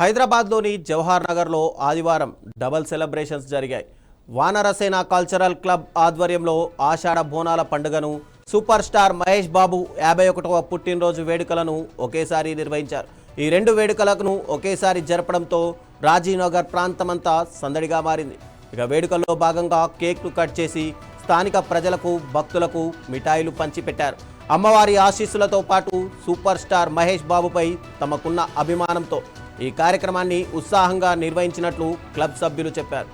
హైదరాబాద్లోని జవహర్ నగర్లో ఆదివారం డబల్ సెలబ్రేషన్స్ జరిగాయి. వానరసేన కల్చరల్ క్లబ్ ఆధ్వర్యంలో ఆషాఢ బోనాల పండుగను, సూపర్ స్టార్ మహేష్ బాబు 51వ పుట్టినరోజు వేడుకలను ఒకేసారి నిర్వహించారు. ఈ రెండు వేడుకలను ఒకేసారి జరపడంతో రాజీవ్నగర్ ప్రాంతమంతా సందడిగా మారింది. ఇక వేడుకల్లో భాగంగా కేక్ను కట్ చేసి స్థానిక ప్రజలకు, భక్తులకు మిఠాయిలు పంచిపెట్టారు. అమ్మవారి ఆశీస్సులతో పాటు సూపర్ స్టార్ మహేష్ బాబుపై తమకున్న అభిమానంతో ఈ కార్యక్రమాన్ని ఉత్సాహంగా నిర్వహించినట్లు క్లబ్ సభ్యులు చెప్పారు.